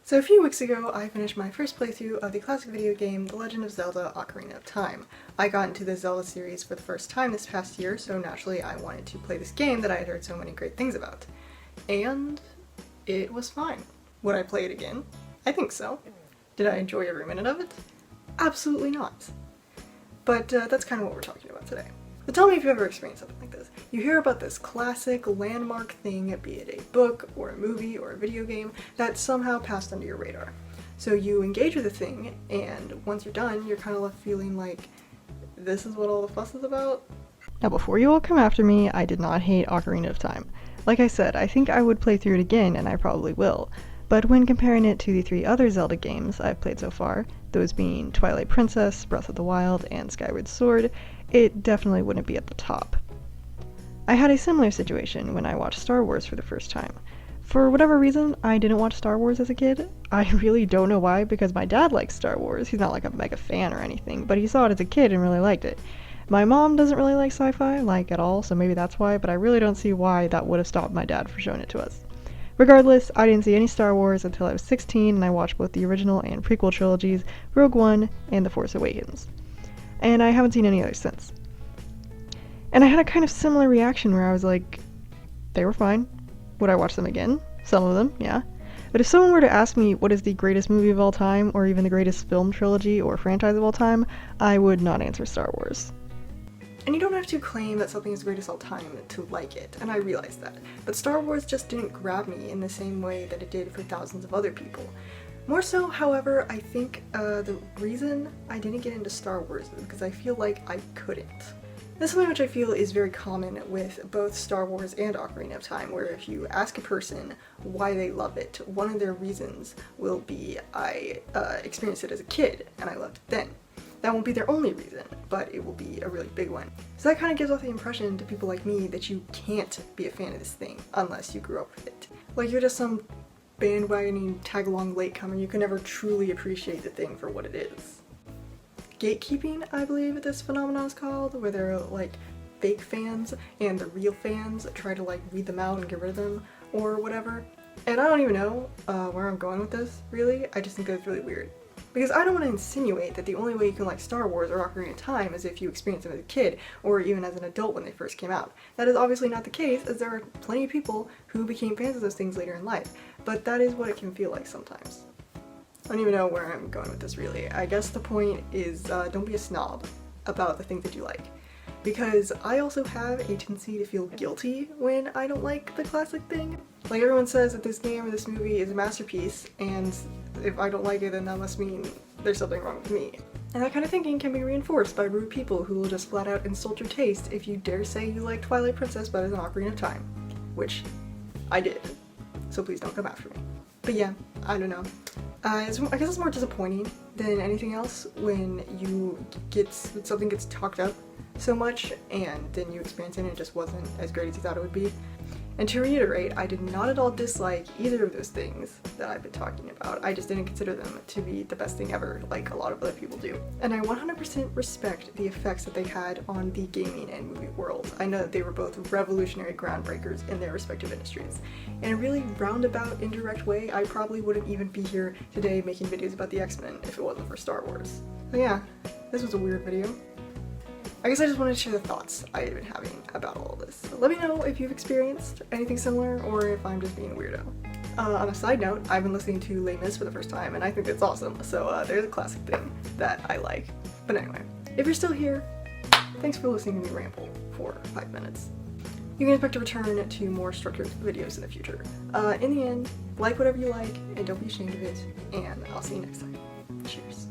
So a few weeks ago, I finished my first playthrough of the classic video game, The Legend of Zelda: Ocarina of Time. I got into the Zelda series for the first time this past year, so naturally I wanted to play this game that I had heard so many great things about. And it was fine. Would I play it again? I think so. Did I enjoy every minute of it? Absolutely not. But that's kind of what we're talking about today. So tell me if you've ever experienced something like this. You hear about this classic landmark thing, be it a book or a movie or a video game, that somehow passed under your radar. So you engage with the thing, and once you're done, you're kind of left feeling like, this is what all the fuss is about? Now before you all come after me, I did not hate Ocarina of Time. Like I said, I think I would play through it again, and I probably will. But when comparing it to the 3 other Zelda games I've played so far, those being Twilight Princess, Breath of the Wild, and Skyward Sword, it definitely wouldn't be at the top. I had a similar situation when I watched Star Wars for the first time. For whatever reason, I didn't watch Star Wars as a kid. I really don't know why, because my dad likes Star Wars. He's not like a mega fan or anything, but he saw it as a kid and really liked it. My mom doesn't really like sci-fi, like at all, so maybe that's why, but I really don't see why that would have stopped my dad from showing it to us. Regardless, I didn't see any Star Wars until I was 16, and I watched both the original and prequel trilogies, Rogue One and The Force Awakens. And I haven't seen any others since. And I had a kind of similar reaction where I was like, they were fine. Would I watch them again? Some of them, yeah. But if someone were to ask me what is the greatest movie of all time, or even the greatest film trilogy or franchise of all time, I would not answer Star Wars. And you don't have to claim that something is the greatest of all time to like it, and I realize that. But Star Wars just didn't grab me in the same way that it did for thousands of other people. More so, however, I think the reason I didn't get into Star Wars is because I feel like I couldn't. This is something which I feel is very common with both Star Wars and Ocarina of Time, where if you ask a person why they love it, one of their reasons will be, I experienced it as a kid and I loved it then. That won't be their only reason, but it will be a really big one. So that kind of gives off the impression to people like me that you can't be a fan of this thing unless you grew up with it. Like you're just some bandwagoning tag-along latecomer, you can never truly appreciate the thing for what it is. Gatekeeping, I believe this phenomenon is called, where there are like fake fans and the real fans try to like weed them out and get rid of them or whatever. And I don't even know where I'm going with this, really. I just think that it's really weird. Because I don't want to insinuate that the only way you can like Star Wars or Ocarina of Time is if you experienced them as a kid, or even as an adult when they first came out. That is obviously not the case, as there are plenty of people who became fans of those things later in life, but that is what it can feel like sometimes. I don't even know where I'm going with this really. I guess the point is don't be a snob about the things that you like. Because I also have a tendency to feel guilty when I don't like the classic thing. Like everyone says that this game or this movie is a masterpiece, and if I don't like it then that must mean there's something wrong with me. And that kind of thinking can be reinforced by rude people who will just flat out insult your taste if you dare say you like Twilight Princess better than Ocarina of Time. Which I did. So please don't come after me. But yeah, I don't know. I guess it's more disappointing than anything else when something gets talked up so much and then you experience it and it just wasn't as great as you thought it would be. And to reiterate, I did not at all dislike either of those things that I've been talking about. I just didn't consider them to be the best thing ever, like a lot of other people do. And I 100% respect the effects that they had on the gaming and movie world. I know that they were both revolutionary groundbreakers in their respective industries. In a really roundabout, indirect way, I probably wouldn't even be here today making videos about the X-Men if it wasn't for Star Wars. So yeah, this was a weird video. I guess I just wanted to share the thoughts I had been having about all of this. So let me know if you've experienced anything similar or if I'm just being a weirdo. On a side note, I've been listening to Les Mis for the first time and I think it's awesome, so there's a classic thing that I like. But anyway, if you're still here, thanks for listening to me ramble for 5 minutes. You can expect to return to more structured videos in the future. In the end, like whatever you like and don't be ashamed of it, and I'll see you next time. Cheers.